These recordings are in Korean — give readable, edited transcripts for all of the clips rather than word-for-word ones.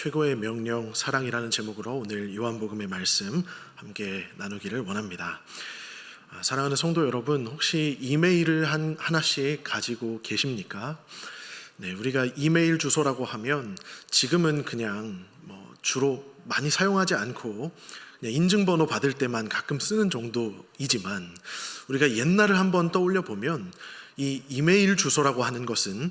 최고의 명령 사랑이라는 제목으로 오늘 요한복음의 말씀 함께 나누기를 원합니다. 사랑하는 성도 여러분, 혹시 이메일을 하나씩 가지고 계십니까? 네, 우리가 이메일 주소라고 하면 지금은 그냥 주로 많이 사용하지 않고 그냥 인증번호 받을 때만 가끔 쓰는 정도이지만, 우리가 옛날을 한번 떠올려 보면 이 이메일 주소라고 하는 것은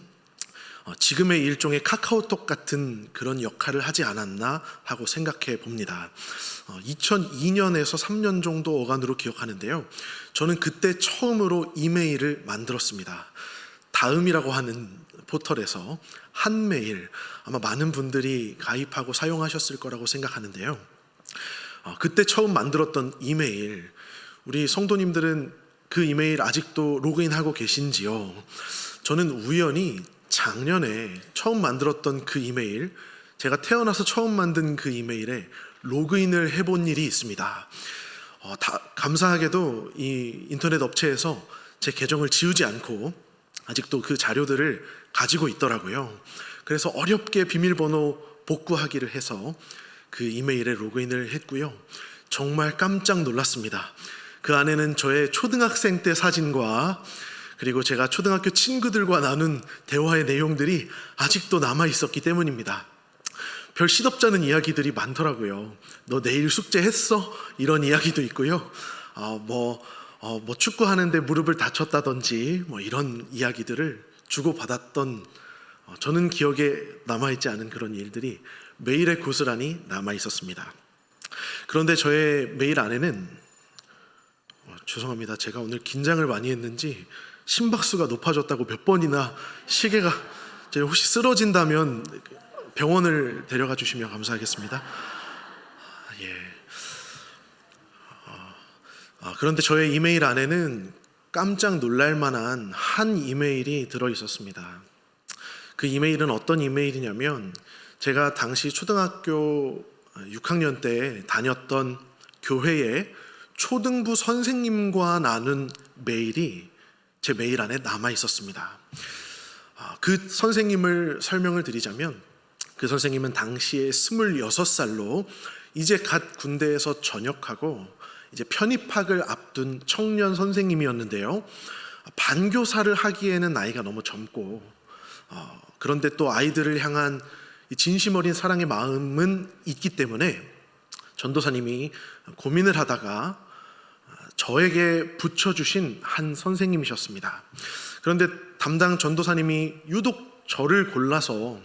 지금의 일종의 카카오톡 같은 그런 역할을 하지 않았나 하고 생각해 봅니다. 2002년에서 3년 정도 어간으로 기억하는데요, 저는 그때 처음으로 이메일을 만들었습니다. 다음이라고 하는 포털에서 한메일, 아마 많은 분들이 가입하고 사용하셨을 거라고 생각하는데요, 그때 처음 만들었던 이메일, 우리 성도님들은 그 이메일 아직도 로그인하고 계신지요? 저는 우연히 작년에 처음 만들었던 그 이메일, 제가 태어나서 처음 만든 그 이메일에 로그인을 해본 일이 있습니다. 감사하게도 이 인터넷 업체에서 제 계정을 지우지 않고 아직도 그 자료들을 가지고 있더라고요. 그래서 어렵게 비밀번호 복구하기를 해서 그 이메일에 로그인을 했고요. 정말 깜짝 놀랐습니다. 그 안에는 저의 초등학생 때 사진과 그리고 제가 초등학교 친구들과 나눈 대화의 내용들이 아직도 남아 있었기 때문입니다. 별 시덥잖은 이야기들이 많더라고요. 너 내일 숙제했어? 이런 이야기도 있고요. 축구하는데 무릎을 다쳤다든지 이런 이야기들을 주고받았던, 저는 기억에 남아있지 않은 그런 일들이 메일에 고스란히 남아 있었습니다. 그런데 저의 메일 안에는, 죄송합니다, 제가 오늘 긴장을 많이 했는지 심박수가 높아졌다고 몇 번이나 시계가, 제가 혹시 쓰러진다면 병원을 데려가 주시면 감사하겠습니다. 그런데 저의 이메일 안에는 깜짝 놀랄 만한 한 이메일이 들어 있었습니다. 그 이메일은 어떤 이메일이냐면, 제가 당시 초등학교 6학년 때 다녔던 교회의 초등부 선생님과 나눈 메일이 제 메일 안에 남아 있었습니다. 그 선생님을 설명을 드리자면, 그 선생님은 당시에 26살로 이제 갓 군대에서 전역하고 이제 편입학을 앞둔 청년 선생님이었는데요, 반교사를 하기에는 나이가 너무 젊고, 그런데 또 아이들을 향한 진심 어린 사랑의 마음은 있기 때문에 전도사님이 고민을 하다가 저에게 붙여주신 한 선생님이셨습니다. 그런데 담당 전도사님이 유독 저를 골라서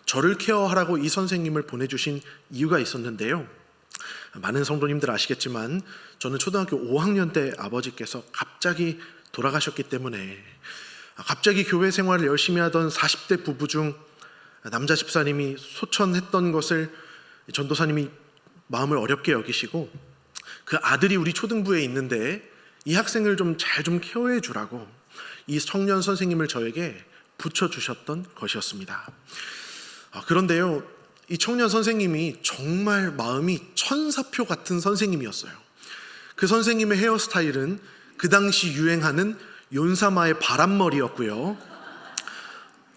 저를 케어하라고 이 선생님을 보내주신 이유가 있었는데요, 많은 성도님들 아시겠지만 저는 초등학교 5학년 때 아버지께서 갑자기 돌아가셨기 때문에, 갑자기 교회 생활을 열심히 하던 40대 부부 중 남자 집사님이 소천했던 것을 전도사님이 마음을 어렵게 여기시고, 그 아들이 우리 초등부에 있는데 이 학생을 잘 케어해 주라고 이 청년 선생님을 저에게 붙여주셨던 것이었습니다. 그런데요, 이 청년 선생님이 정말 마음이 천사표 같은 선생님이었어요. 그 선생님의 헤어스타일은 그 당시 유행하는 윤사마의 바람머리였고요,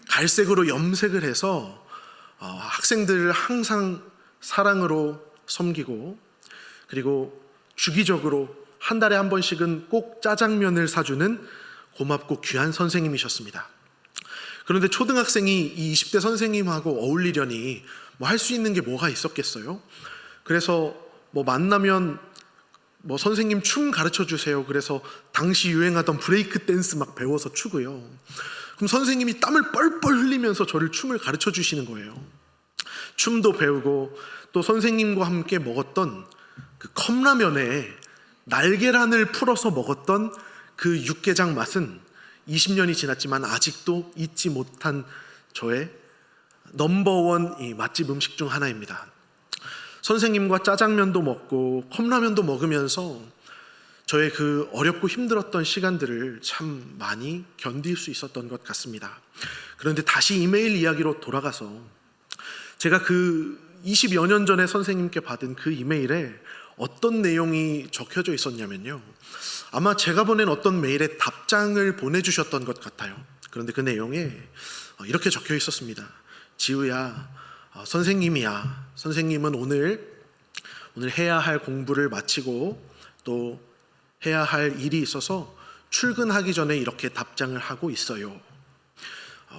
갈색으로 염색을 해서 학생들을 항상 사랑으로 섬기고, 그리고 주기적으로 한 달에 한 번씩은 꼭 짜장면을 사주는 고맙고 귀한 선생님이셨습니다. 그런데 초등학생이 이 20대 선생님하고 어울리려니 할 수 있는 게 뭐가 있었겠어요? 그래서 만나면 선생님 춤 가르쳐 주세요. 그래서 당시 유행하던 브레이크 댄스 막 배워서 추고요. 그럼 선생님이 땀을 뻘뻘 흘리면서 저를 춤을 가르쳐 주시는 거예요. 춤도 배우고, 또 선생님과 함께 먹었던 그 컵라면에 날계란을 풀어서 먹었던 그 육개장 맛은 20년이 지났지만 아직도 잊지 못한 저의 넘버원 이 맛집 음식 중 하나입니다. 선생님과 짜장면도 먹고 컵라면도 먹으면서 저의 그 어렵고 힘들었던 시간들을 참 많이 견딜 수 있었던 것 같습니다. 그런데 다시 이메일 이야기로 돌아가서, 제가 그 20여 년 전에 선생님께 받은 그 이메일에 어떤 내용이 적혀져 있었냐면요, 아마 제가 보낸 어떤 메일에 답장을 보내주셨던 것 같아요. 그런데 그 내용에 이렇게 적혀 있었습니다. 지우야, 선생님이야. 선생님은 오늘 해야 할 공부를 마치고 또 해야 할 일이 있어서 출근하기 전에 이렇게 답장을 하고 있어요.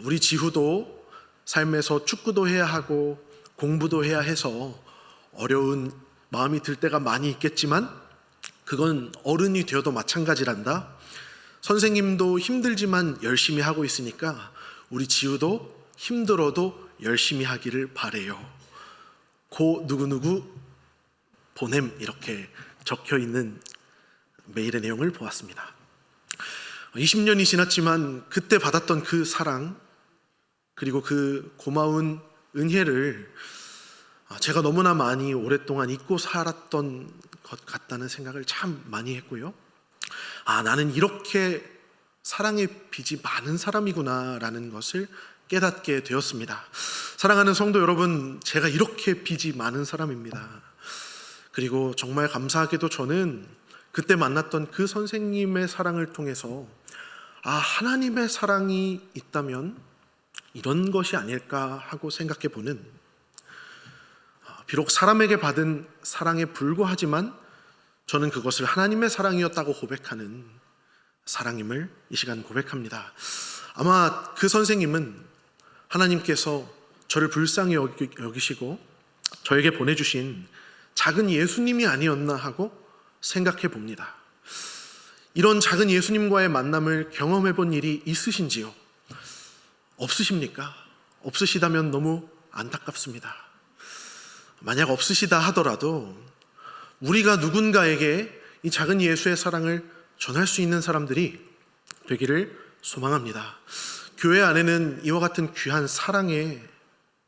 우리 지후도 삶에서 축구도 해야 하고 공부도 해야 해서 어려운 마음이 들 때가 많이 있겠지만 그건 어른이 되어도 마찬가지란다. 선생님도 힘들지만 열심히 하고 있으니까 우리 지우도 힘들어도 열심히 하기를 바래요. 고 누구누구 보냄, 이렇게 적혀 있는 메일의 내용을 보았습니다. 20년이 지났지만 그때 받았던 그 사랑 그리고 그 고마운 은혜를 제가 너무나 많이 오랫동안 잊고 살았던 것 같다는 생각을 참 많이 했고요. 나는 이렇게 사랑의 빚이 많은 사람이구나 라는 것을 깨닫게 되었습니다. 사랑하는 성도 여러분, 제가 이렇게 빚이 많은 사람입니다. 그리고 정말 감사하게도 저는 그때 만났던 그 선생님의 사랑을 통해서 하나님의 사랑이 있다면 이런 것이 아닐까 하고 생각해 보는, 비록 사람에게 받은 사랑에 불과하지만 저는 그것을 하나님의 사랑이었다고 고백하는 사랑임을 이 시간 고백합니다. 아마 그 선생님은 하나님께서 저를 불쌍히 여기시고 저에게 보내주신 작은 예수님이 아니었나 하고 생각해 봅니다. 이런 작은 예수님과의 만남을 경험해 본 일이 있으신지요? 없으십니까? 없으시다면 너무 안타깝습니다. 만약 없으시다 하더라도 우리가 누군가에게 이 작은 예수의 사랑을 전할 수 있는 사람들이 되기를 소망합니다. 교회 안에는 이와 같은 귀한 사랑의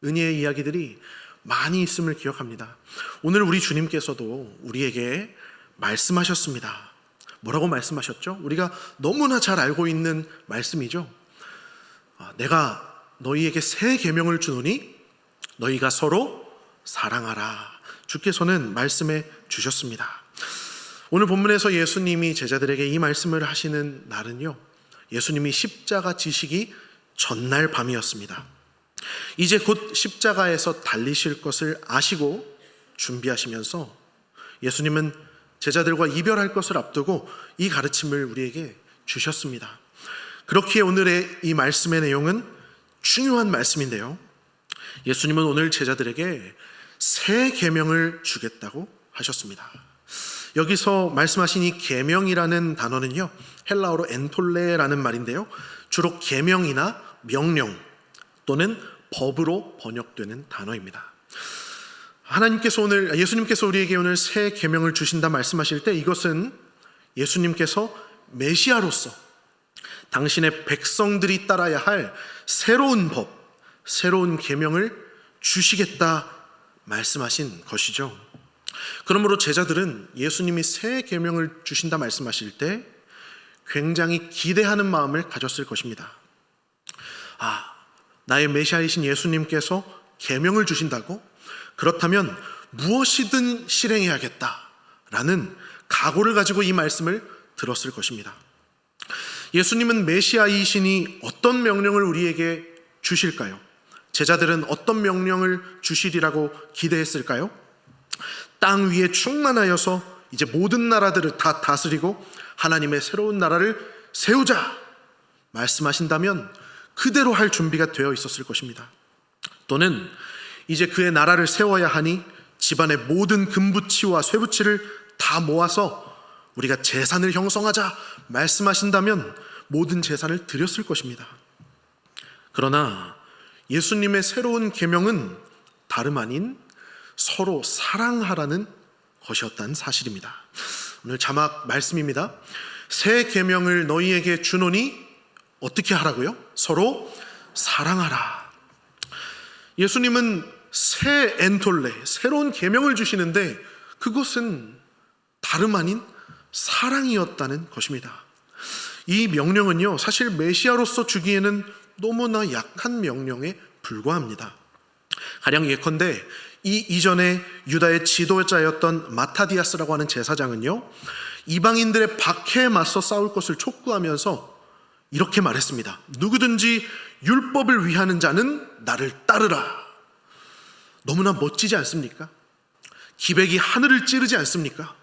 은혜의 이야기들이 많이 있음을 기억합니다. 오늘 우리 주님께서도 우리에게 말씀하셨습니다. 뭐라고 말씀하셨죠? 우리가 너무나 잘 알고 있는 말씀이죠. 내가 너희에게 새 계명을 주노니 너희가 서로 사랑하라. 주께서는 말씀해 주셨습니다. 오늘 본문에서 예수님이 제자들에게 이 말씀을 하시는 날은요, 예수님이 십자가 지시기 전날 밤이었습니다. 이제 곧 십자가에서 달리실 것을 아시고 준비하시면서 예수님은 제자들과 이별할 것을 앞두고 이 가르침을 우리에게 주셨습니다. 그렇기에 오늘의 이 말씀의 내용은 중요한 말씀인데요, 예수님은 오늘 제자들에게 새 계명을 주겠다고 하셨습니다. 여기서 말씀하신 이 계명이라는 단어는요, 헬라어로 엔톨레라는 말인데요, 주로 계명이나 명령 또는 법으로 번역되는 단어입니다. 예수님께서 우리에게 오늘 새 계명을 주신다 말씀하실 때 이것은 예수님께서 메시아로서 당신의 백성들이 따라야 할 새로운 법, 새로운 계명을 주시겠다 말씀하신 것이죠. 그러므로 제자들은 예수님이 새 계명을 주신다 말씀하실 때 굉장히 기대하는 마음을 가졌을 것입니다. 나의 메시아이신 예수님께서 계명을 주신다고? 그렇다면 무엇이든 실행해야겠다라는 각오를 가지고 이 말씀을 들었을 것입니다. 예수님은 메시아이시니 어떤 명령을 우리에게 주실까요? 제자들은 어떤 명령을 주시리라고 기대했을까요? 땅 위에 충만하여서 이제 모든 나라들을 다 다스리고 하나님의 새로운 나라를 세우자 말씀하신다면 그대로 할 준비가 되어 있었을 것입니다. 또는 이제 그의 나라를 세워야 하니 집안의 모든 금부치와 쇠부치를 다 모아서 우리가 재산을 형성하자 말씀하신다면 모든 재산을 드렸을 것입니다. 그러나 예수님의 새로운 계명은 다름 아닌 서로 사랑하라는 것이었다는 사실입니다. 오늘 자막 말씀입니다. 새 계명을 너희에게 주노니 어떻게 하라고요? 서로 사랑하라. 예수님은 새 엔톨레, 새로운 계명을 주시는데 그것은 다름 아닌 사랑이었다는 것입니다. 이 명령은요, 사실 메시아로서 주기에는 너무나 약한 명령에 불과합니다. 가령 예컨대 이 이전에 유다의 지도자였던 마타디아스라고 하는 제사장은요, 이방인들의 박해에 맞서 싸울 것을 촉구하면서 이렇게 말했습니다. 누구든지 율법을 위하는 자는 나를 따르라. 너무나 멋지지 않습니까? 기백이 하늘을 찌르지 않습니까?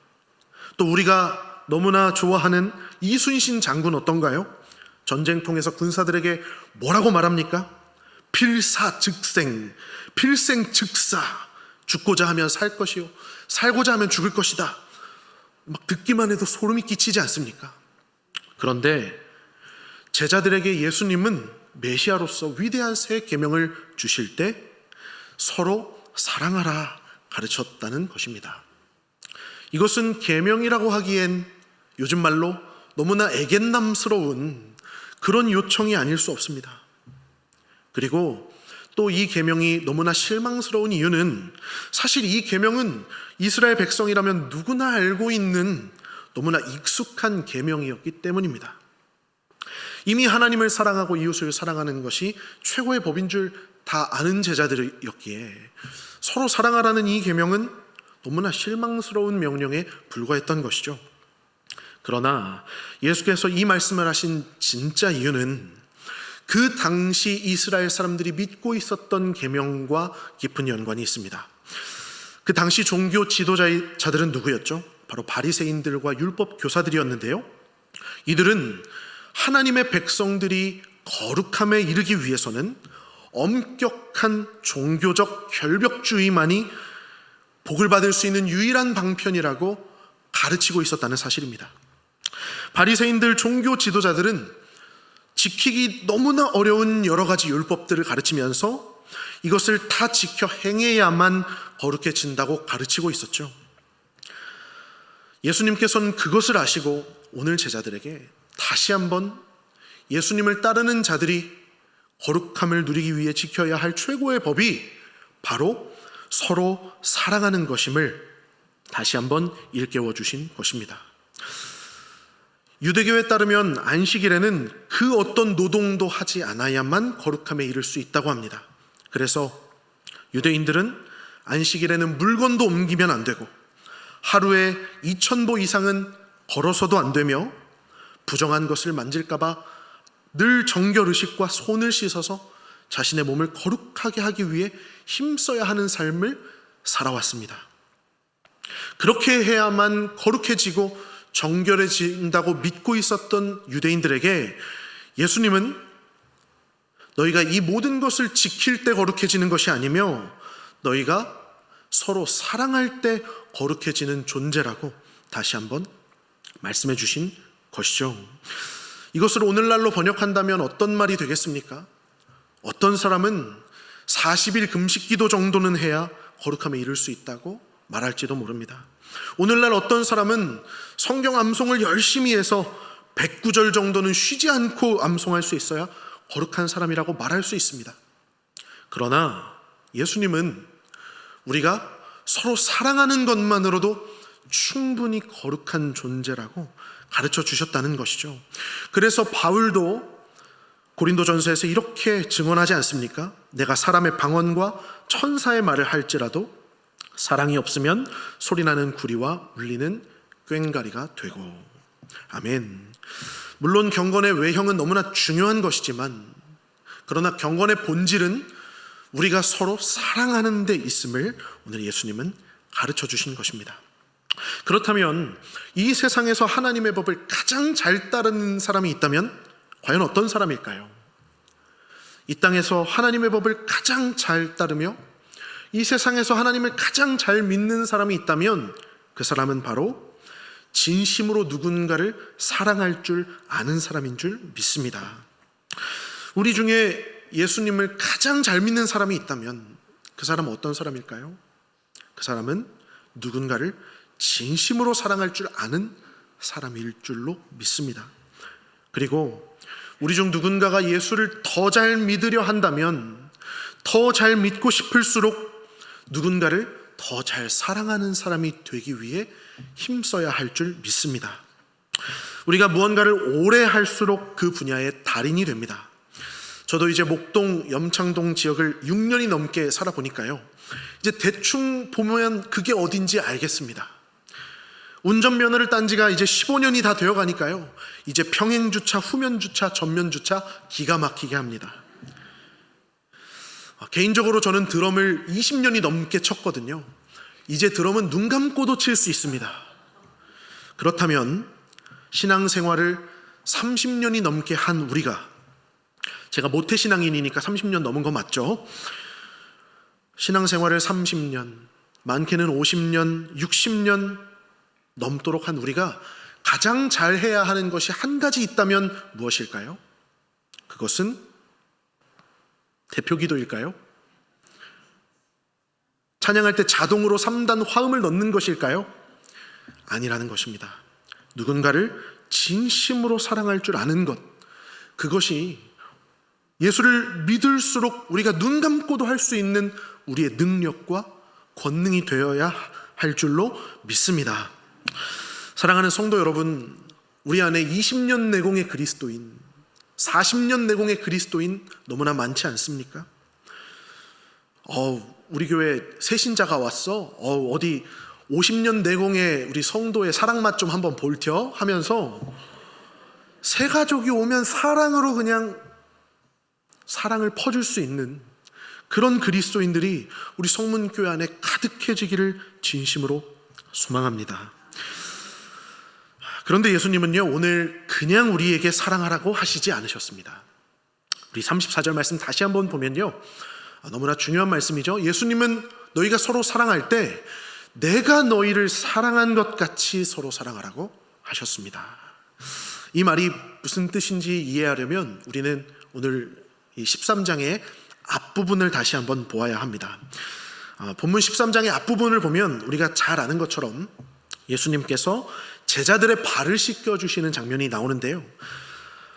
또 우리가 너무나 좋아하는 이순신 장군 어떤가요? 전쟁통에서 군사들에게 뭐라고 말합니까? 필사즉생, 필생즉사. 죽고자 하면 살 것이요, 살고자 하면 죽을 것이다. 막 듣기만 해도 소름이 끼치지 않습니까? 그런데 제자들에게 예수님은 메시아로서 위대한 새 계명을 주실 때 서로 사랑하라 가르쳤다는 것입니다. 이것은 계명이라고 하기엔 요즘 말로 너무나 애견남스러운 그런 요청이 아닐 수 없습니다. 그리고 또 이 계명이 너무나 실망스러운 이유는 사실 이 계명은 이스라엘 백성이라면 누구나 알고 있는 너무나 익숙한 계명이었기 때문입니다. 이미 하나님을 사랑하고 이웃을 사랑하는 것이 최고의 법인 줄 다 아는 제자들이었기에 서로 사랑하라는 이 계명은 너무나 실망스러운 명령에 불과했던 것이죠. 그러나 예수께서 이 말씀을 하신 진짜 이유는 그 당시 이스라엘 사람들이 믿고 있었던 계명과 깊은 연관이 있습니다. 그 당시 종교 지도자들은 누구였죠? 바로 바리새인들과 율법 교사들이었는데요. 이들은 하나님의 백성들이 거룩함에 이르기 위해서는 엄격한 종교적 결벽주의만이 복을 받을 수 있는 유일한 방편이라고 가르치고 있었다는 사실입니다. 바리새인들 종교 지도자들은 지키기 너무나 어려운 여러 가지 율법들을 가르치면서 이것을 다 지켜 행해야만 거룩해진다고 가르치고 있었죠. 예수님께서는 그것을 아시고 오늘 제자들에게 다시 한번 예수님을 따르는 자들이 거룩함을 누리기 위해 지켜야 할 최고의 법이 바로 서로 사랑하는 것임을 다시 한번 일깨워 주신 것입니다. 유대교에 따르면 안식일에는 그 어떤 노동도 하지 않아야만 거룩함에 이를 수 있다고 합니다. 그래서 유대인들은 안식일에는 물건도 옮기면 안 되고 하루에 2,000보 이상은 걸어서도 안 되며 부정한 것을 만질까봐 늘 정결의식과 손을 씻어서 자신의 몸을 거룩하게 하기 위해 힘써야 하는 삶을 살아왔습니다. 그렇게 해야만 거룩해지고 정결해진다고 믿고 있었던 유대인들에게 예수님은 너희가 이 모든 것을 지킬 때 거룩해지는 것이 아니며 너희가 서로 사랑할 때 거룩해지는 존재라고 다시 한번 말씀해 주신 것이죠. 이것을 오늘날로 번역한다면 어떤 말이 되겠습니까? 어떤 사람은 40일 금식 기도 정도는 해야 거룩함에 이를 수 있다고 말할지도 모릅니다. 오늘날 어떤 사람은 성경 암송을 열심히 해서 109절 정도는 쉬지 않고 암송할 수 있어야 거룩한 사람이라고 말할 수 있습니다. 그러나 예수님은 우리가 서로 사랑하는 것만으로도 충분히 거룩한 존재라고 가르쳐 주셨다는 것이죠. 그래서 바울도 고린도전서에서 이렇게 증언하지 않습니까? 내가 사람의 방언과 천사의 말을 할지라도 사랑이 없으면 소리나는 구리와 울리는 꽹가리가 되고. 아멘. 물론 경건의 외형은 너무나 중요한 것이지만 그러나 경건의 본질은 우리가 서로 사랑하는 데 있음을 오늘 예수님은 가르쳐 주신 것입니다. 그렇다면 이 세상에서 하나님의 법을 가장 잘 따르는 사람이 있다면 과연 어떤 사람일까요? 이 땅에서 하나님의 법을 가장 잘 따르며 이 세상에서 하나님을 가장 잘 믿는 사람이 있다면 그 사람은 바로 진심으로 누군가를 사랑할 줄 아는 사람인 줄 믿습니다. 우리 중에 예수님을 가장 잘 믿는 사람이 있다면 그 사람은 어떤 사람일까요? 그 사람은 누군가를 진심으로 사랑할 줄 아는 사람일 줄로 믿습니다. 그리고 우리 중 누군가가 예수를 더 잘 믿으려 한다면 더 잘 믿고 싶을수록 누군가를 더 잘 사랑하는 사람이 되기 위해 힘써야 할 줄 믿습니다. 우리가 무언가를 오래 할수록 그 분야의 달인이 됩니다. 저도 이제 목동, 염창동 지역을 6년이 넘게 살아보니까요, 이제 대충 보면 그게 어딘지 알겠습니다. 운전면허를 딴 지가 이제 15년이 다 되어 가니까요, 이제 평행주차, 후면주차, 전면주차 기가 막히게 합니다. 개인적으로 저는 드럼을 20년이 넘게 쳤거든요. 이제 드럼은 눈 감고도 칠 수 있습니다. 그렇다면 신앙생활을 30년이 넘게 한 우리가, 제가 모태신앙인이니까 30년 넘은 거 맞죠? 신앙생활을 30년, 많게는 50년, 60년 넘도록 한 우리가 가장 잘해야 하는 것이 한 가지 있다면 무엇일까요? 그것은 대표기도일까요? 찬양할 때 자동으로 3단 화음을 넣는 것일까요? 아니라는 것입니다. 누군가를 진심으로 사랑할 줄 아는 것, 그것이 예수를 믿을수록 우리가 눈 감고도 할 수 있는 우리의 능력과 권능이 되어야 할 줄로 믿습니다. 사랑하는 성도 여러분, 우리 안에 20년 내공의 그리스도인, 40년 내공의 그리스도인 너무나 많지 않습니까? 우리 교회 새 신자가 왔어. 어디 50년 내공의 우리 성도의 사랑 맛 좀 한번 볼텨 하면서 새 가족이 오면 사랑으로 그냥 사랑을 퍼줄 수 있는 그런 그리스도인들이 우리 성문교회 안에 가득해지기를 진심으로 소망합니다. 그런데 예수님은요, 오늘 그냥 우리에게 사랑하라고 하시지 않으셨습니다. 우리 34절 말씀 다시 한번 보면요, 너무나 중요한 말씀이죠. 예수님은 너희가 서로 사랑할 때 내가 너희를 사랑한 것 같이 서로 사랑하라고 하셨습니다. 이 말이 무슨 뜻인지 이해하려면 우리는 오늘 이 13장의 앞부분을 다시 한번 보아야 합니다. 본문 13장의 앞부분을 보면 우리가 잘 아는 것처럼 예수님께서 제자들의 발을 씻겨주시는 장면이 나오는데요.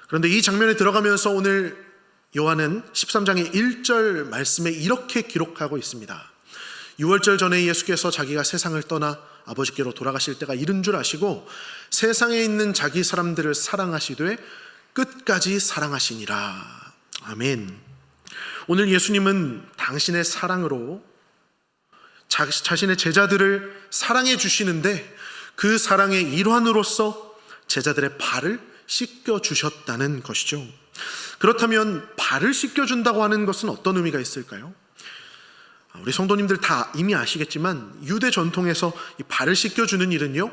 그런데 이 장면에 들어가면서 오늘 요한은 13장의 1절 말씀에 이렇게 기록하고 있습니다. 6월절 전에 예수께서 자기가 세상을 떠나 아버지께로 돌아가실 때가 이른 줄 아시고 세상에 있는 자기 사람들을 사랑하시되 끝까지 사랑하시니라. 아멘. 오늘 예수님은 당신의 사랑으로 자신의 제자들을 사랑해 주시는데 그 사랑의 일환으로서 제자들의 발을 씻겨 주셨다는 것이죠. 그렇다면 발을 씻겨 준다고 하는 것은 어떤 의미가 있을까요? 우리 성도님들 다 이미 아시겠지만 유대 전통에서 이 발을 씻겨 주는 일은요,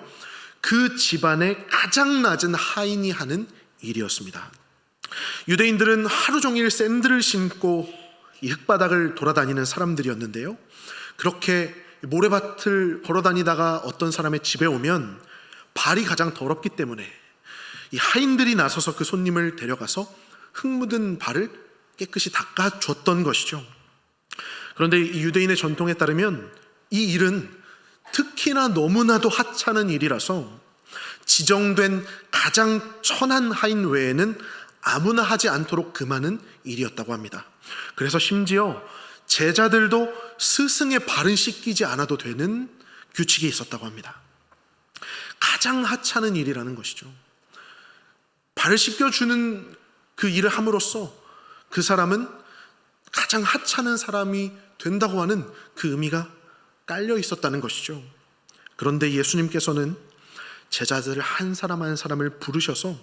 그 집안의 가장 낮은 하인이 하는 일이었습니다. 유대인들은 하루 종일 샌들을 신고 이 흙바닥을 돌아다니는 사람들이었는데요, 그렇게 모래밭을 걸어다니다가 어떤 사람의 집에 오면 발이 가장 더럽기 때문에 이 하인들이 나서서 그 손님을 데려가서 흙 묻은 발을 깨끗이 닦아줬던 것이죠. 그런데 이 유대인의 전통에 따르면 이 일은 특히나 너무나도 하찮은 일이라서 지정된 가장 천한 하인 외에는 아무나 하지 않도록 금하는 일이었다고 합니다. 그래서 심지어 제자들도 스승의 발은 씻기지 않아도 되는 규칙이 있었다고 합니다. 가장 하찮은 일이라는 것이죠. 발을 씻겨주는 그 일을 함으로써 그 사람은 가장 하찮은 사람이 된다고 하는 그 의미가 깔려 있었다는 것이죠. 그런데 예수님께서는 제자들을 한 사람 한 사람을 부르셔서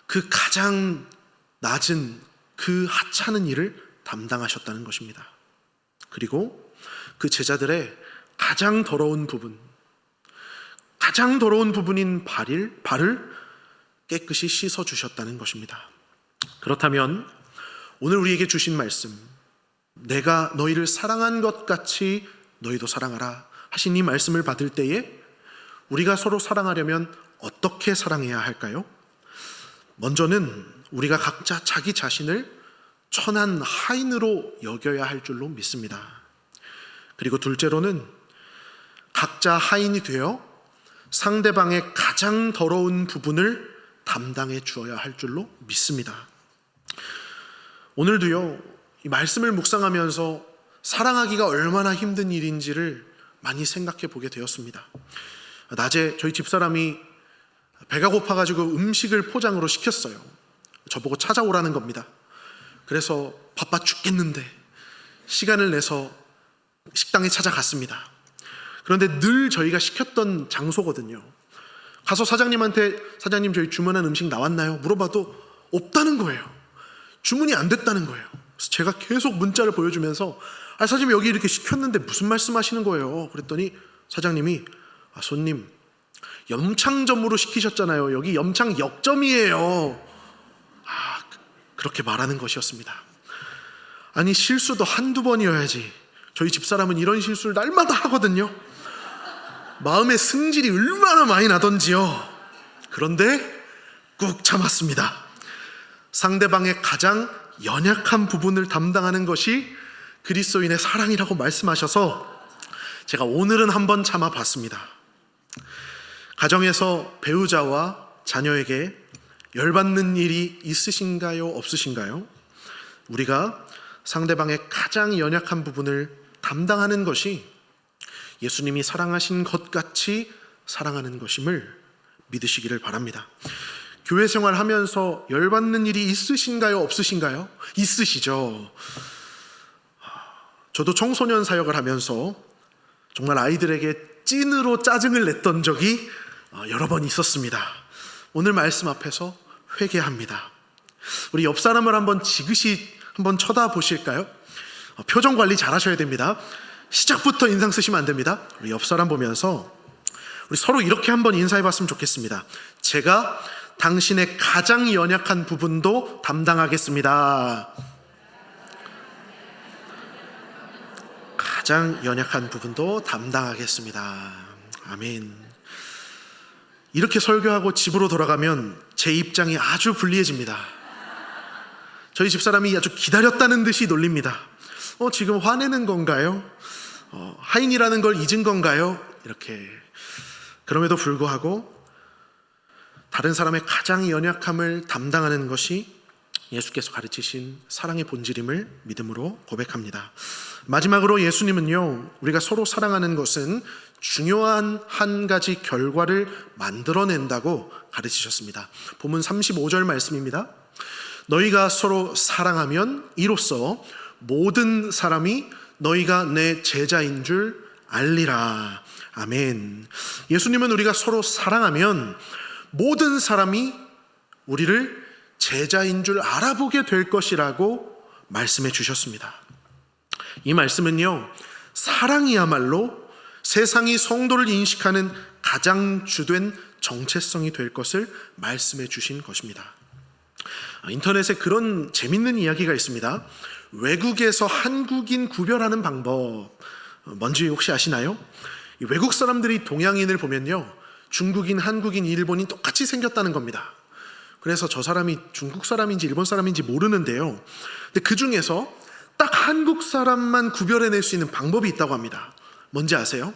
그 가장 낮은 그 하찮은 일을 담당하셨다는 것입니다. 그리고 그 제자들의 가장 더러운 부분인 발을 깨끗이 씻어 주셨다는 것입니다. 그렇다면 오늘 우리에게 주신 말씀, 내가 너희를 사랑한 것 같이 너희도 사랑하라 하신 이 말씀을 받을 때에 우리가 서로 사랑하려면 어떻게 사랑해야 할까요? 먼저는 우리가 각자 자기 자신을 천한 하인으로 여겨야 할 줄로 믿습니다. 그리고 둘째로는 각자 하인이 되어 상대방의 가장 더러운 부분을 담당해 주어야 할 줄로 믿습니다. 오늘도요, 이 말씀을 묵상하면서 사랑하기가 얼마나 힘든 일인지를 많이 생각해 보게 되었습니다. 낮에 저희 집사람이 배가 고파가지고 음식을 포장으로 시켰어요. 저보고 찾아오라는 겁니다. 그래서 바빠 죽겠는데 시간을 내서 식당에 찾아갔습니다. 그런데 늘 저희가 시켰던 장소거든요. 가서 사장님한테 사장님 저희 주문한 음식 나왔나요? 물어봐도 없다는 거예요. 주문이 안 됐다는 거예요. 그래서 제가 계속 문자를 보여주면서 사장님 여기 이렇게 시켰는데 무슨 말씀하시는 거예요? 그랬더니 사장님이 손님 염창점으로 시키셨잖아요. 여기 염창 역점이에요. 그렇게 말하는 것이었습니다. 아니 실수도 한두 번이어야지. 저희 집사람은 이런 실수를 날마다 하거든요. 마음의 승질이 얼마나 많이 나던지요. 그런데 꾹 참았습니다. 상대방의 가장 연약한 부분을 담당하는 것이 그리스도인의 사랑이라고 말씀하셔서 제가 오늘은 한번 참아봤습니다. 가정에서 배우자와 자녀에게 열받는 일이 있으신가요? 없으신가요? 우리가 상대방의 가장 연약한 부분을 담당하는 것이 예수님이 사랑하신 것 같이 사랑하는 것임을 믿으시기를 바랍니다. 교회 생활하면서 열받는 일이 있으신가요? 없으신가요? 있으시죠. 저도 청소년 사역을 하면서 정말 아이들에게 찐으로 짜증을 냈던 적이 여러 번 있었습니다. 오늘 말씀 앞에서 회개합니다. 우리 옆 사람을 한번 지그시 한번 쳐다보실까요? 표정 관리 잘 하셔야 됩니다. 시작부터 인상 쓰시면 안 됩니다. 우리 옆 사람 보면서 우리 서로 이렇게 한번 인사해 봤으면 좋겠습니다. 제가 당신의 가장 연약한 부분도 담당하겠습니다. 가장 연약한 부분도 담당하겠습니다. 아멘. 이렇게 설교하고 집으로 돌아가면 제 입장이 아주 불리해집니다. 저희 집사람이 아주 기다렸다는 듯이 놀립니다. 지금 화내는 건가요? 하인이라는 걸 잊은 건가요? 이렇게. 그럼에도 불구하고 다른 사람의 가장 연약함을 담당하는 것이 예수께서 가르치신 사랑의 본질임을 믿음으로 고백합니다. 마지막으로 예수님은요, 우리가 서로 사랑하는 것은 중요한 한 가지 결과를 만들어낸다고 가르치셨습니다. 본문 35절 말씀입니다. 너희가 서로 사랑하면 이로써 모든 사람이 너희가 내 제자인 줄 알리라. 아멘. 예수님은 우리가 서로 사랑하면 모든 사람이 우리를 제자인 줄 알아보게 될 것이라고 말씀해 주셨습니다. 이 말씀은요, 사랑이야말로 세상이 성도를 인식하는 가장 주된 정체성이 될 것을 말씀해 주신 것입니다. 인터넷에 그런 재밌는 이야기가 있습니다. 외국에서 한국인 구별하는 방법, 뭔지 혹시 아시나요? 외국 사람들이 동양인을 보면요, 중국인, 한국인, 일본인 똑같이 생겼다는 겁니다. 그래서 저 사람이 중국 사람인지 일본 사람인지 모르는데요, 근데 그 중에서 딱 한국 사람만 구별해낼 수 있는 방법이 있다고 합니다. 뭔지 아세요?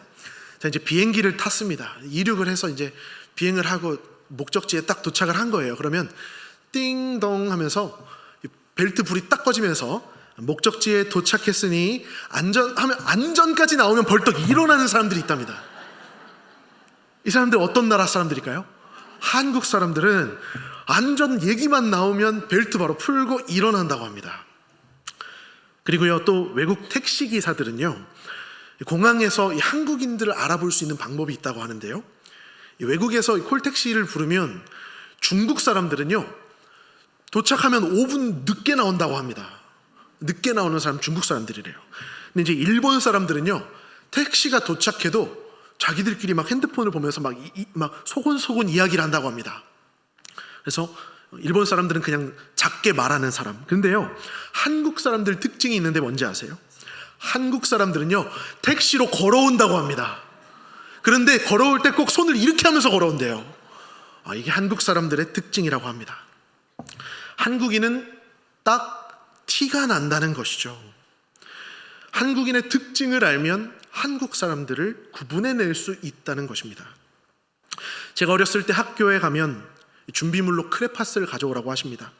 자, 이제 비행기를 탔습니다. 이륙을 해서 이제 비행을 하고 목적지에 딱 도착을 한 거예요. 그러면 띵동 하면서 벨트 불이 딱 꺼지면서 목적지에 도착했으니 안전까지 나오면 벌떡 일어나는 사람들이 있답니다. 이 사람들 어떤 나라 사람들일까요? 한국 사람들은 안전 얘기만 나오면 벨트 바로 풀고 일어난다고 합니다. 그리고요, 또 외국 택시 기사들은요, 공항에서 이 한국인들을 알아볼 수 있는 방법이 있다고 하는데요, 외국에서 콜택시를 부르면 중국 사람들은요, 도착하면 5분 늦게 나온다고 합니다. 늦게 나오는 사람 중국 사람들이래요. 근데 이제 일본 사람들은요, 택시가 도착해도 자기들끼리 막 핸드폰을 보면서 막 소곤소곤 이야기를 한다고 합니다. 그래서 일본 사람들은 그냥 작게 말하는 사람. 근데요, 한국 사람들 특징이 있는데 뭔지 아세요? 한국 사람들은요, 택시로 걸어온다고 합니다. 그런데 걸어올 때 꼭 손을 이렇게 하면서 걸어온대요. 이게 한국 사람들의 특징이라고 합니다. 한국인은 딱 티가 난다는 것이죠. 한국인의 특징을 알면 한국 사람들을 구분해낼 수 있다는 것입니다. 제가 어렸을 때 학교에 가면 준비물로 크레파스를 가져오라고 하십니다.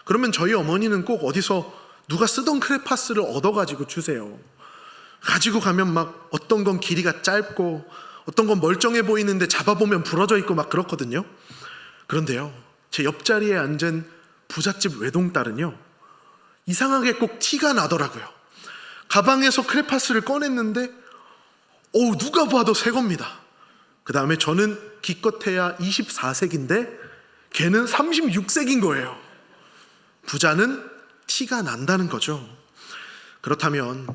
그러면 저희 어머니는 꼭 어디서 누가 쓰던 크레파스를 얻어가지고 주세요. 가지고 가면 막 어떤 건 길이가 짧고 어떤 건 멀쩡해 보이는데 잡아보면 부러져 있고 막 그렇거든요. 그런데요, 제 옆자리에 앉은 부잣집 외동딸은요, 이상하게 꼭 티가 나더라고요. 가방에서 크레파스를 꺼냈는데 누가 봐도 새 겁니다. 그 다음에 저는 기껏해야 24색인데 걔는 36색인 거예요. 부자는 티가 난다는 거죠. 그렇다면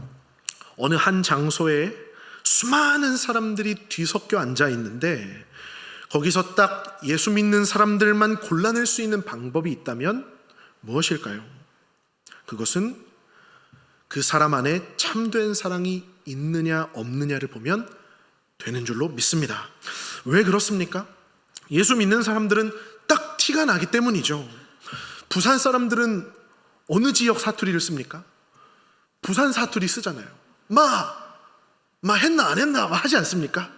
어느 한 장소에 수많은 사람들이 뒤섞여 앉아 있는데 거기서 딱 예수 믿는 사람들만 골라낼 수 있는 방법이 있다면 무엇일까요? 그것은 그 사람 안에 참된 사랑이 있느냐 없느냐를 보면 되는 줄로 믿습니다. 왜 그렇습니까? 예수 믿는 사람들은 딱 티가 나기 때문이죠. 부산 사람들은 어느 지역 사투리를 씁니까? 부산 사투리 쓰잖아요. 마 했나 안 했나 하지 않습니까?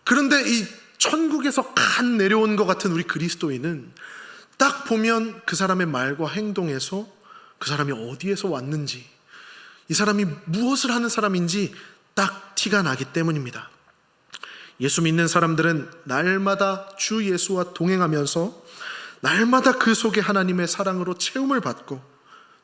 그런데 이 천국에서 간 내려온 것 같은 우리 그리스도인은 딱 보면 그 사람의 말과 행동에서 그 사람이 어디에서 왔는지, 이 사람이 무엇을 하는 사람인지 딱 티가 나기 때문입니다. 예수 믿는 사람들은 날마다 주 예수와 동행하면서 날마다 그 속에 하나님의 사랑으로 채움을 받고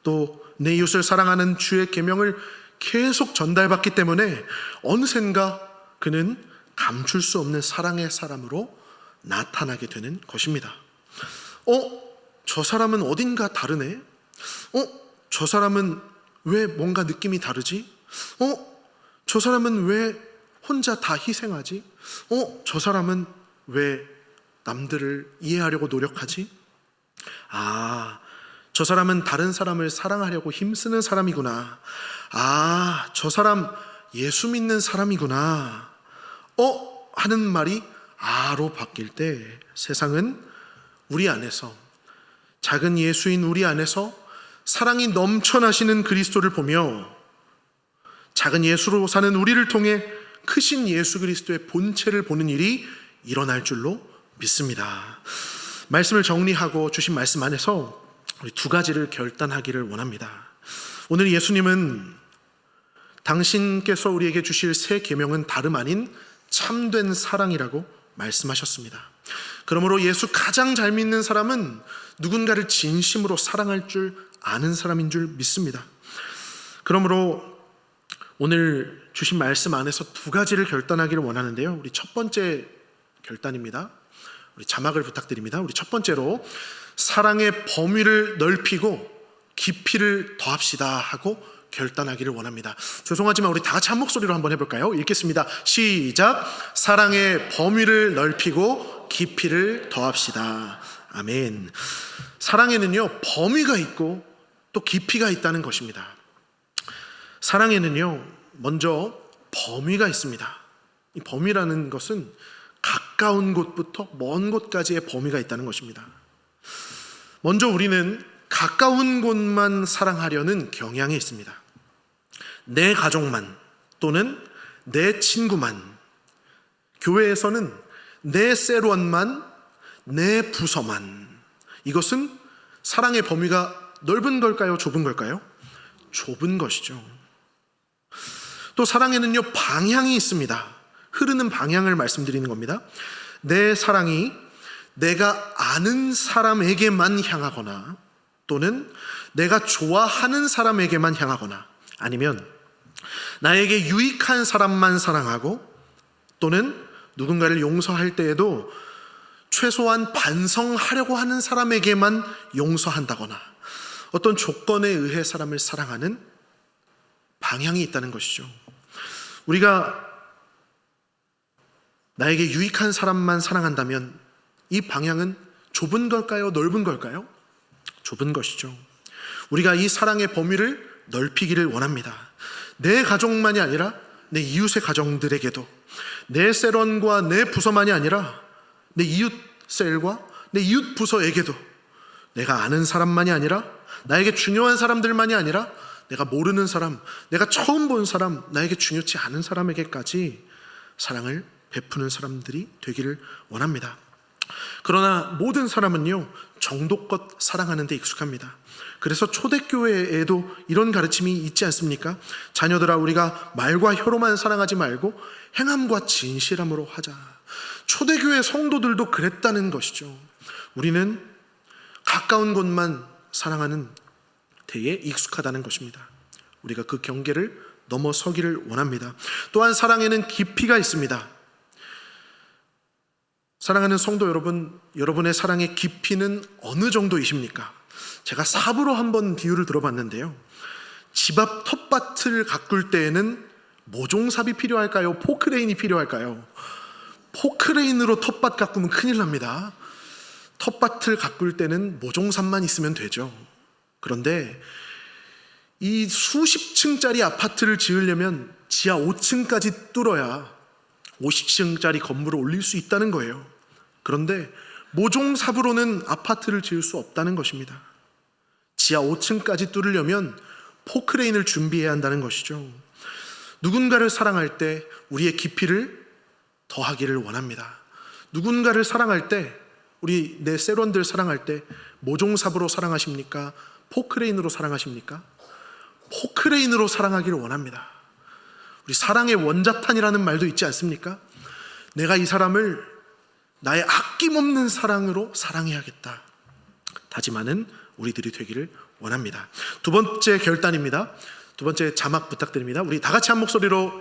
또 내 이웃을 사랑하는 주의 계명을 계속 전달받기 때문에 어느샌가 그는 감출 수 없는 사랑의 사람으로 나타나게 되는 것입니다. 저 사람은 어딘가 다르네? 저 사람은 왜 뭔가 느낌이 다르지? 저 사람은 왜 혼자 다 희생하지? 저 사람은 왜 남들을 이해하려고 노력하지? 저 사람은 다른 사람을 사랑하려고 힘쓰는 사람이구나. 저 사람 예수 믿는 사람이구나. 하는 말이 로 바뀔 때 세상은 우리 안에서, 작은 예수인 우리 안에서 사랑이 넘쳐나시는 그리스도를 보며 작은 예수로 사는 우리를 통해 크신 예수 그리스도의 본체를 보는 일이 일어날 줄로 믿습니다. 말씀을 정리하고 주신 말씀 안에서 우리 두 가지를 결단하기를 원합니다. 오늘 예수님은 당신께서 우리에게 주실 새 계명은 다름 아닌 참된 사랑이라고 말씀하셨습니다. 그러므로 예수 가장 잘 믿는 사람은 누군가를 진심으로 사랑할 줄 아는 사람인 줄 믿습니다. 그러므로 오늘 주신 말씀 안에서 두 가지를 결단하기를 원하는데요. 우리 첫 번째 결단입니다. 우리 자막을 부탁드립니다. 우리 첫 번째로 사랑의 범위를 넓히고 깊이를 더합시다 하고 결단하기를 원합니다. 죄송하지만 우리 다 같이 한 목소리로 한번 해볼까요? 읽겠습니다. 시작. 사랑의 범위를 넓히고 깊이를 더합시다. 아멘. 사랑에는요 범위가 있고 또 깊이가 있다는 것입니다. 사랑에는요 먼저 범위가 있습니다. 이 범위라는 것은 가까운 곳부터 먼 곳까지의 범위가 있다는 것입니다. 먼저 우리는 가까운 곳만 사랑하려는 경향이 있습니다. 내 가족만 또는 내 친구만, 교회에서는 내 셀원만, 내 부서만. 이것은 사랑의 범위가 넓은 걸까요? 좁은 걸까요? 좁은 것이죠. 또 사랑에는요 방향이 있습니다. 흐르는 방향을 말씀드리는 겁니다. 내 사랑이 내가 아는 사람에게만 향하거나 또는 내가 좋아하는 사람에게만 향하거나 아니면 나에게 유익한 사람만 사랑하고 또는 누군가를 용서할 때에도 최소한 반성하려고 하는 사람에게만 용서한다거나 어떤 조건에 의해 사람을 사랑하는 방향이 있다는 것이죠. 우리가 나에게 유익한 사람만 사랑한다면 이 방향은 좁은 걸까요? 넓은 걸까요? 좁은 것이죠. 우리가 이 사랑의 범위를 넓히기를 원합니다. 내 가족만이 아니라 내 이웃의 가정들에게도, 내 셀원과 내 부서만이 아니라 내 이웃 셀과 내 이웃 부서에게도, 내가 아는 사람만이 아니라 나에게 중요한 사람들만이 아니라 내가 모르는 사람, 내가 처음 본 사람, 나에게 중요치 않은 사람에게까지 사랑을 베푸는 사람들이 되기를 원합니다. 그러나 모든 사람은요 정도껏 사랑하는 데 익숙합니다. 그래서 초대교회에도 이런 가르침이 있지 않습니까? 자녀들아, 우리가 말과 혀로만 사랑하지 말고 행함과 진실함으로 하자. 초대교회 성도들도 그랬다는 것이죠. 우리는 가까운 곳만 사랑하는 데에 익숙하다는 것입니다. 우리가 그 경계를 넘어서기를 원합니다. 또한 사랑에는 깊이가 있습니다. 사랑하는 성도 여러분, 여러분의 사랑의 깊이는 어느 정도이십니까? 제가 삽으로 한번 비유를 들어봤는데요. 집 앞 텃밭을 가꿀 때에는 모종삽이 필요할까요? 포크레인이 필요할까요? 포크레인으로 텃밭 가꾸면 큰일 납니다. 텃밭을 가꿀 때는 모종삽만 있으면 되죠. 그런데 이 수십 층짜리 아파트를 지으려면 지하 5층까지 뚫어야 50층짜리 건물을 올릴 수 있다는 거예요. 그런데 모종삽으로는 아파트를 지을 수 없다는 것입니다. 지하 5층까지 뚫으려면 포크레인을 준비해야 한다는 것이죠. 누군가를 사랑할 때 우리의 깊이를 더하기를 원합니다. 누군가를 사랑할 때, 우리 내 세론들 사랑할 때 모종삽으로 사랑하십니까? 포크레인으로 사랑하십니까? 포크레인으로 사랑하기를 원합니다. 우리 사랑의 원자탄이라는 말도 있지 않습니까? 내가 이 사람을 나의 아낌없는 사랑으로 사랑해야겠다 다짐하는 우리들이 되기를 원합니다. 두 번째 결단입니다. 두 번째 자막 부탁드립니다. 우리 다 같이 한 목소리로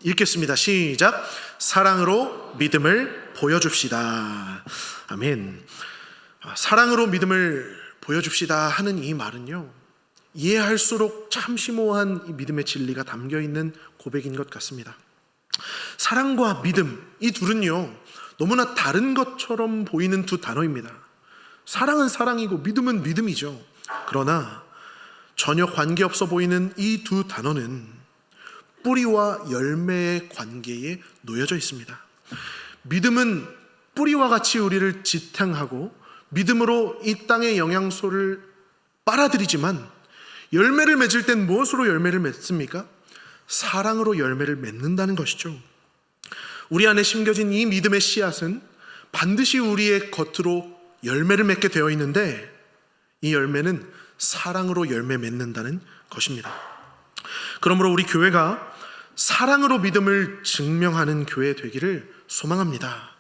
읽겠습니다. 시작. 사랑으로 믿음을 보여줍시다. 아멘. 사랑으로 믿음을 보여줍시다 하는 이 말은요, 이해할수록 참 심오한 이 믿음의 진리가 담겨있는 고백인 것 같습니다. 사랑과 믿음, 이 둘은요 너무나 다른 것처럼 보이는 두 단어입니다. 사랑은 사랑이고 믿음은 믿음이죠. 그러나 전혀 관계없어 보이는 이 두 단어는 뿌리와 열매의 관계에 놓여져 있습니다. 믿음은 뿌리와 같이 우리를 지탱하고 믿음으로 이 땅의 영양소를 빨아들이지만 열매를 맺을 땐 무엇으로 열매를 맺습니까? 사랑으로 열매를 맺는다는 것이죠. 우리 안에 심겨진 이 믿음의 씨앗은 반드시 우리의 겉으로 열매를 맺게 되어 있는데, 이 열매는 사랑으로 열매 맺는다는 것입니다. 그러므로 우리 교회가 사랑으로 믿음을 증명하는 교회 되기를 소망합니다.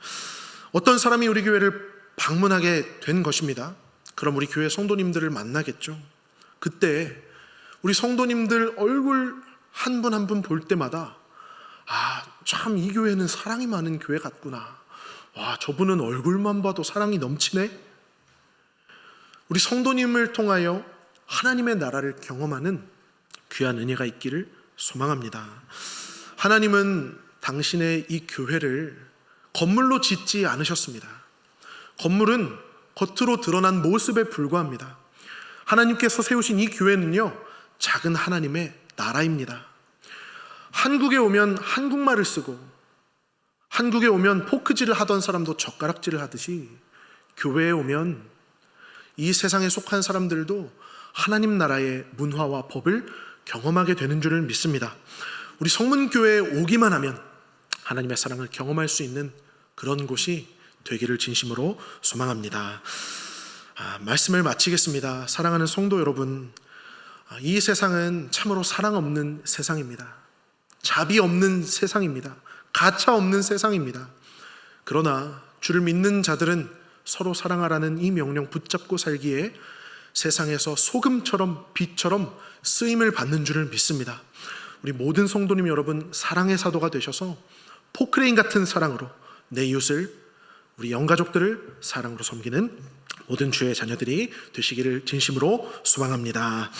어떤 사람이 우리 교회를 방문하게 된 것입니다. 그럼 우리 교회 성도님들을 만나겠죠. 그때 우리 성도님들 얼굴 한 분 한 분 볼 때마다 참 이 교회는 사랑이 많은 교회 같구나. 와, 저분은 얼굴만 봐도 사랑이 넘치네. 우리 성도님을 통하여 하나님의 나라를 경험하는 귀한 은혜가 있기를 소망합니다. 하나님은 당신의 이 교회를 건물로 짓지 않으셨습니다. 건물은 겉으로 드러난 모습에 불과합니다. 하나님께서 세우신 이 교회는요, 작은 하나님의 나라입니다. 한국에 오면 한국말을 쓰고, 한국에 오면 포크질을 하던 사람도 젓가락질을 하듯이, 교회에 오면 이 세상에 속한 사람들도 하나님 나라의 문화와 법을 경험하게 되는 줄을 믿습니다. 우리 성문교회에 오기만 하면 하나님의 사랑을 경험할 수 있는 그런 곳이 되기를 진심으로 소망합니다. 말씀을 마치겠습니다. 사랑하는 성도 여러분, 이 세상은 참으로 사랑 없는 세상입니다. 자비 없는 세상입니다. 가차 없는 세상입니다. 그러나 주를 믿는 자들은 서로 사랑하라는 이 명령 붙잡고 살기에 세상에서 소금처럼 빛처럼 쓰임을 받는 줄을 믿습니다. 우리 모든 성도님 여러분, 사랑의 사도가 되셔서 포크레인 같은 사랑으로 내 이웃을, 우리 영가족들을 사랑으로 섬기는 모든 주의 자녀들이 되시기를 진심으로 소망합니다.